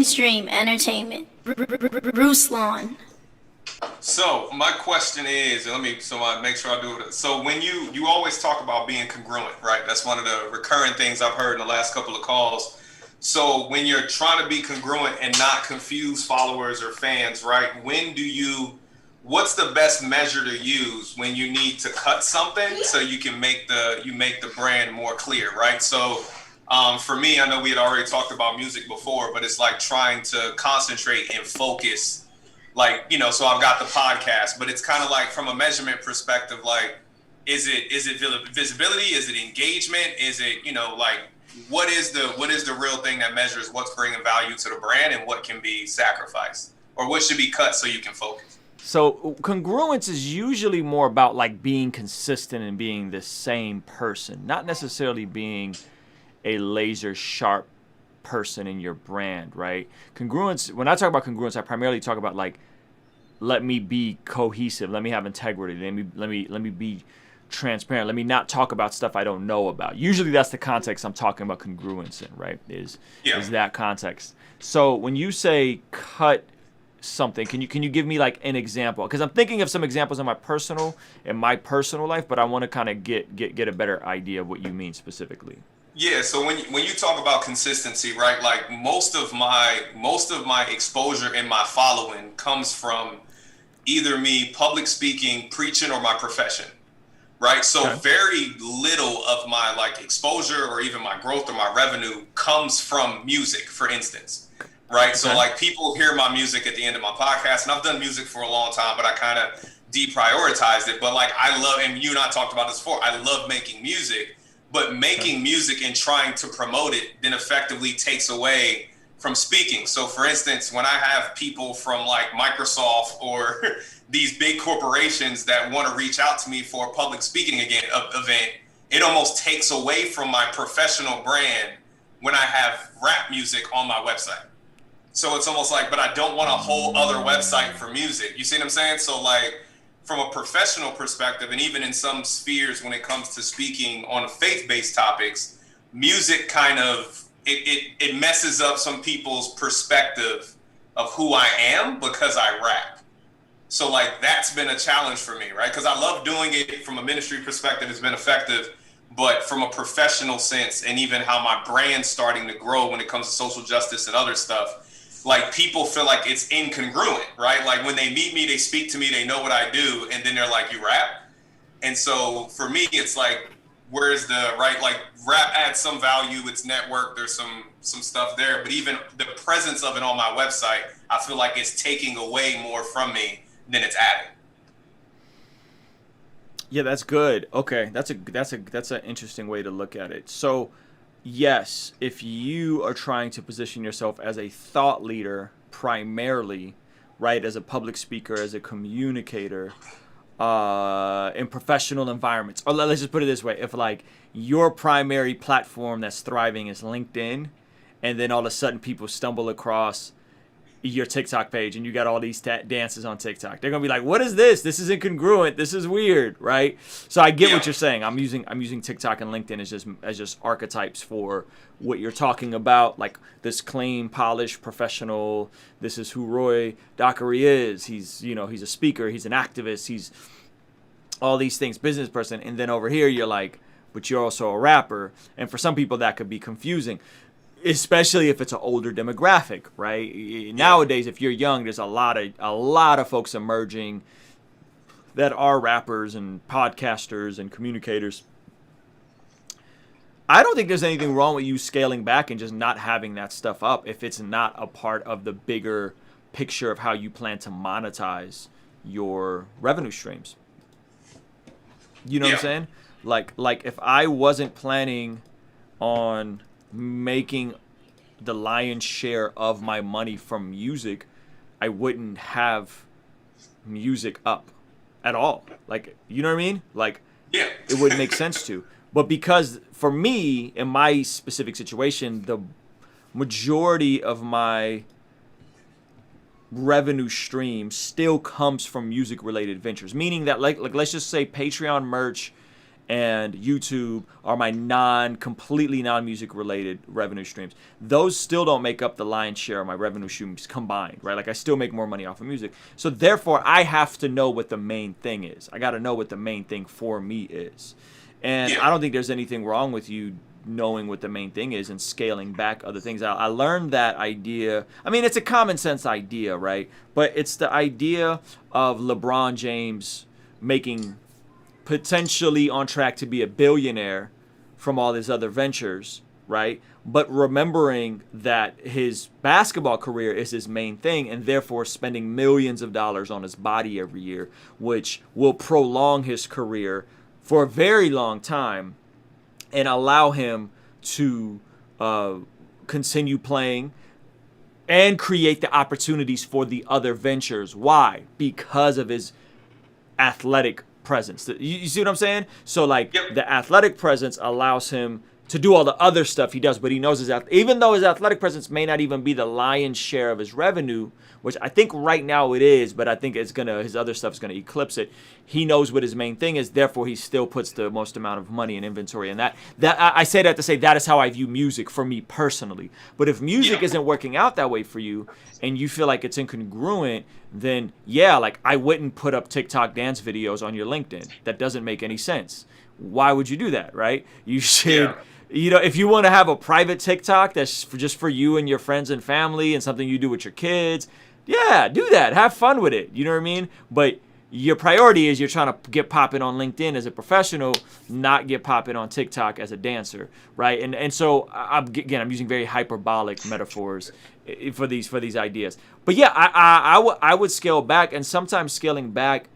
Mainstream entertainment. Ruslan. So my question is, and I make sure I do it. So when you always talk about being congruent, right? That's one of the recurring things I've heard in the last couple of calls. So when you're trying to be congruent and not confuse followers or fans, right? What's the best measure to use when you need to cut something so you can make the brand more clear, right? So for me, I know we had already talked about music before, but it's like trying to concentrate and focus, like, so I've got the podcast, but it's kind of like from a measurement perspective, like, is it visibility? Is it engagement? Is it, like, what is the real thing that measures what's bringing value to the brand and what can be sacrificed or what should be cut so you can focus? So congruence is usually more about like being consistent and being the same person, not necessarily being a laser sharp person in your brand, right? Congruence, when I talk about congruence, I primarily talk about like, let me be cohesive, let me have integrity, let me be transparent, let me not talk about stuff I don't know about. Usually that's the context I'm talking about congruence in, right? Is that context. So when you say cut something, can you give me like an example? Because I'm thinking of some examples in my personal life, but I want to kind of get a better idea of what you mean specifically. Yeah, so when you talk about consistency, right? Like most of my exposure and my following comes from either me public speaking, preaching, or my profession, right? So Okay. very little of my like exposure or even my growth or my revenue comes from music, for instance, right? Okay. So like people hear my music at the end of my podcast, and I've done music for a long time, but I kind of deprioritized it. But like I love, and you and I talked about this before, I love making music. But making music and trying to promote it then effectively takes away from speaking. So for instance, when I have people from like Microsoft or these big corporations that want to reach out to me for a public speaking event, it almost takes away from my professional brand when I have rap music on my website. So it's almost like, but I don't want a whole other website for music. You see what I'm saying? So like, from a professional perspective, and even in some spheres when it comes to speaking on faith-based topics, music kind of, it messes up some people's perspective of who I am because I rap. So like that's been a challenge for me, right? Because I love doing it from a ministry perspective, it's been effective, but from a professional sense and even how my brand's starting to grow when it comes to social justice and other stuff, like people feel like it's incongruent, right? Like when they meet me, they speak to me, they know what I do, and then they're like, you rap? And so for me, it's like, where's the right, like rap adds some value, it's network, there's some stuff there, but even the presence of it on my website, I feel like it's taking away more from me than it's adding. Yeah, that's good. Okay, that's an interesting way to look at it. So yes, if you are trying to position yourself as a thought leader primarily, right, as a public speaker, as a communicator, in professional environments, or let's just put it this way, if like your primary platform that's thriving is LinkedIn, and then all of a sudden people stumble across your TikTok page and you got all these dances on TikTok, they're gonna be like, what is this? This is incongruent, this is weird, right? So I get what you're saying. I'm using TikTok and LinkedIn as just archetypes for what you're talking about, like this clean, polished, professional, this is who Roy Dockery is. He's a speaker, he's an activist, he's all these things, business person. And then over here you're like, but you're also a rapper. And for some people that could be confusing, especially if it's an older demographic, right? Nowadays, if you're young, there's a lot of folks emerging that are rappers and podcasters and communicators. I don't think there's anything wrong with you scaling back and just not having that stuff up if it's not a part of the bigger picture of how you plan to monetize your revenue streams. You know what I'm saying? Like if I wasn't planning on making the lion's share of my money from music, I wouldn't have music up at all. Like, you know what I mean? Like, it wouldn't make sense to. But because for me, in my specific situation, the majority of my revenue stream still comes from music related ventures, meaning that like let's just say Patreon merch and YouTube are my completely non-music related revenue streams. Those still don't make up the lion's share of my revenue streams combined, right? Like I still make more money off of music. So therefore I have to know what the main thing is. I got to know what the main thing for me is. And I don't think there's anything wrong with you knowing what the main thing is and scaling back other things out. I learned that idea. I mean, it's a common sense idea, right? But it's the idea of LeBron James making potentially on track to be a billionaire from all his other ventures, right? But remembering that his basketball career is his main thing and therefore spending millions of dollars on his body every year, which will prolong his career for a very long time and allow him to continue playing and create the opportunities for the other ventures. Why? Because of his athletic presence. You see what I'm saying? So like the athletic presence allows him to do all the other stuff he does, but he knows even though his athletic presence may not even be the lion's share of his revenue, which I think right now it is, but I think his other stuff's gonna eclipse it. He knows what his main thing is, therefore he still puts the most amount of money in inventory. And that I say that to say that is how I view music for me personally. But if music isn't working out that way for you and you feel like it's incongruent, then like I wouldn't put up TikTok dance videos on your LinkedIn. That doesn't make any sense. Why would you do that, right? You should if you want to have a private TikTok that's just for you and your friends and family and something you do with your kids, do that. Have fun with it. You know what I mean? But your priority is you're trying to get popping on LinkedIn as a professional, not get popping on TikTok as a dancer, right? And so I'm using very hyperbolic metaphors for these ideas. But I would scale back, and sometimes scaling back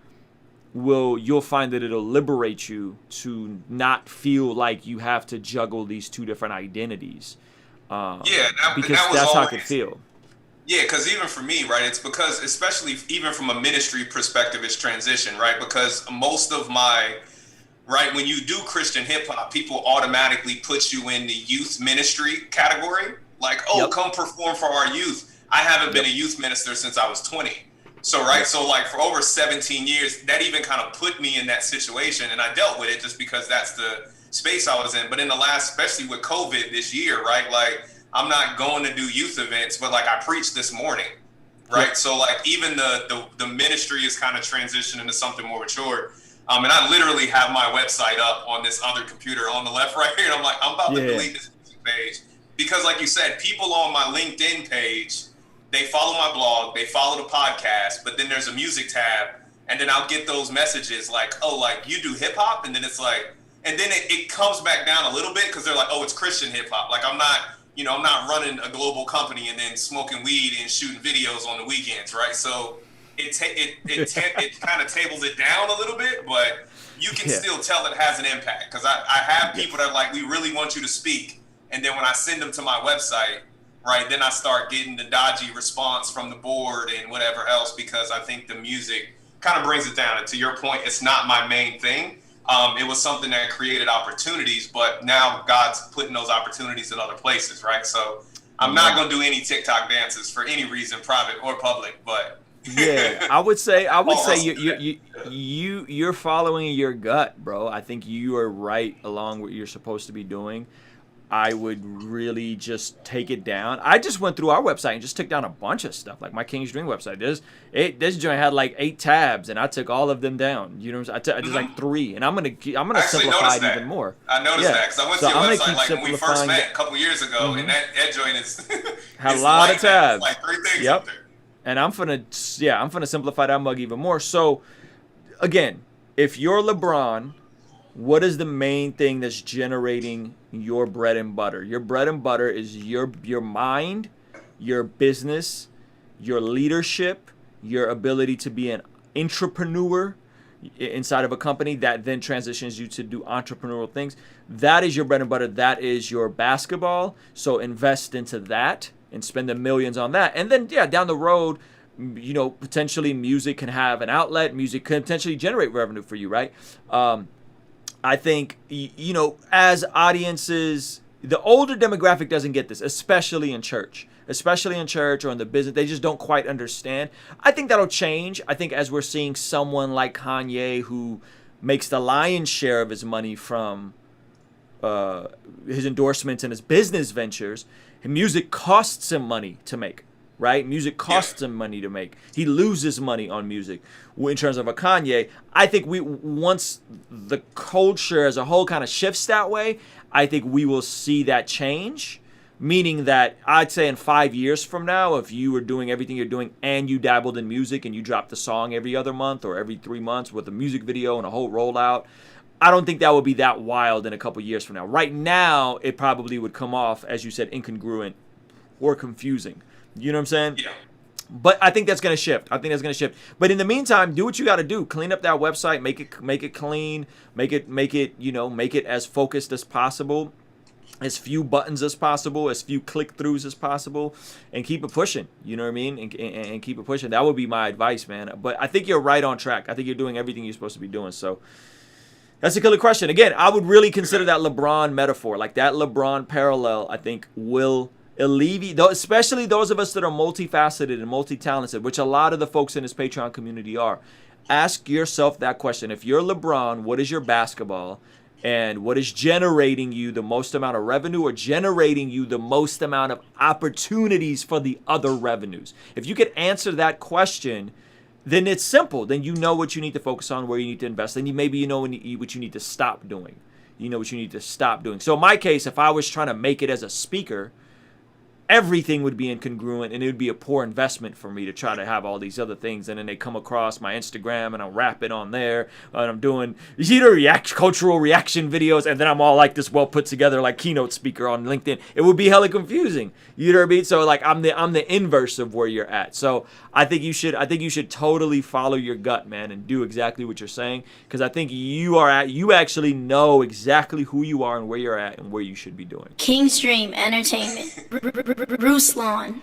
you'll find that it'll liberate you to not feel like you have to juggle these two different identities. Because that's how it could feel. Yeah, because even for me, right, it's because, especially even from a ministry perspective, it's transition, right? Because most of when you do Christian hip hop, people automatically put you in the youth ministry category. Like, come perform for our youth. I haven't been a youth minister since I was 20. So, so like for over 17 years, that even kind of put me in that situation, and I dealt with it just because that's the space I was in. But in the last, especially with COVID this year, right, like I'm not going to do youth events, but like I preached this morning, right? So like even the ministry is kind of transitioning into something more mature. And I literally have my website up on this other computer on the left right here. And I'm like, I'm about to delete this page because like you said, people on my LinkedIn page, they follow my blog, they follow the podcast, but then there's a music tab. And then I'll get those messages like, oh, like you do hip hop. And then it's like, and then it comes back down a little bit because they're like, oh, it's Christian hip hop. Like I'm not running a global company and then smoking weed and shooting videos on the weekends, right? So it kind of tables it down a little bit, but you can still tell it has an impact because I have people that are like, we really want you to speak. And then when I send them to my website, right, then I start getting the dodgy response from the board and whatever else because I think the music kind of brings it down. And to your point, it's not my main thing. It was something that created opportunities, but now God's putting those opportunities in other places, right? So I'm not going to do any TikTok dances for any reason, private or public, but I would say you're following your gut, bro. I think you are right along what you're supposed to be doing. I would really just take it down. I just went through our website and just took down a bunch of stuff, like my King's Dream website. This joint had like 8 tabs, and I took all of them down. You know what I'm saying? I did like 3, and I'm gonna simplify it even more. I noticed that because I went to your website like when we first met a couple years ago, and that joint is had a lot of tabs, like 3 things up there. And I'm gonna simplify that mug even more. So again, if you're LeBron, what is the main thing that's generating your bread and butter? Your bread and butter is your mind, your business, your leadership, your ability to be an entrepreneur inside of a company that then transitions you to do entrepreneurial things. That is your bread and butter. That is your basketball. So invest into that and spend the millions on that. And then, down the road, potentially music can have an outlet. Music can potentially generate revenue for you, right? I think, as audiences, the older demographic doesn't get this, especially in church or in the business. They just don't quite understand. I think that'll change. I think as we're seeing someone like Kanye who makes the lion's share of his money from his endorsements and his business ventures. And music costs him money to make, right? Music costs him money to make. He loses money on music. In terms of a Kanye, I think once the culture as a whole kind of shifts that way, I think we will see that change. Meaning that I'd say in 5 years from now, if you were doing everything you're doing and you dabbled in music and you dropped a song every other month or every 3 months with a music video and a whole rollout, I don't think that would be that wild in a couple years from now. Right now, it probably would come off, as you said, incongruent or confusing. You know what I'm saying? Yeah. But I think that's going to shift. But in the meantime, do what you got to do. Clean up that website, make it clean, make it as focused as possible. As few buttons as possible, as few click-throughs as possible, and keep it pushing. You know what I mean? And keep it pushing. That would be my advice, man. But I think you're right on track. I think you're doing everything you're supposed to be doing. So that's a killer question. Again, I would really consider that LeBron metaphor, like that LeBron parallel, I think will alleviate, especially those of us that are multifaceted and multi-talented, which a lot of the folks in this Patreon community are. Ask yourself that question. If you're LeBron, what is your basketball? And what is generating you the most amount of revenue or generating you the most amount of opportunities for the other revenues? If you could answer that question, then it's simple. Then you know what you need to focus on, where you need to invest. Then maybe you know what you need to stop doing. You know what you need to stop doing. So in my case, if I was trying to make it as a speaker, everything would be incongruent and it would be a poor investment for me to try to have all these other things, and then they come across my Instagram and I'm rapping on there and I'm doing cultural reaction videos, and then I'm all like this well put together like keynote speaker on LinkedIn. It would be hella confusing. You know what I mean? So like I'm the inverse of where you're at. So I think you should totally follow your gut, man, and do exactly what you're saying, because I think you actually know exactly who you are and where you're at and where you should be doing. King's Dream Entertainment. Ruslan.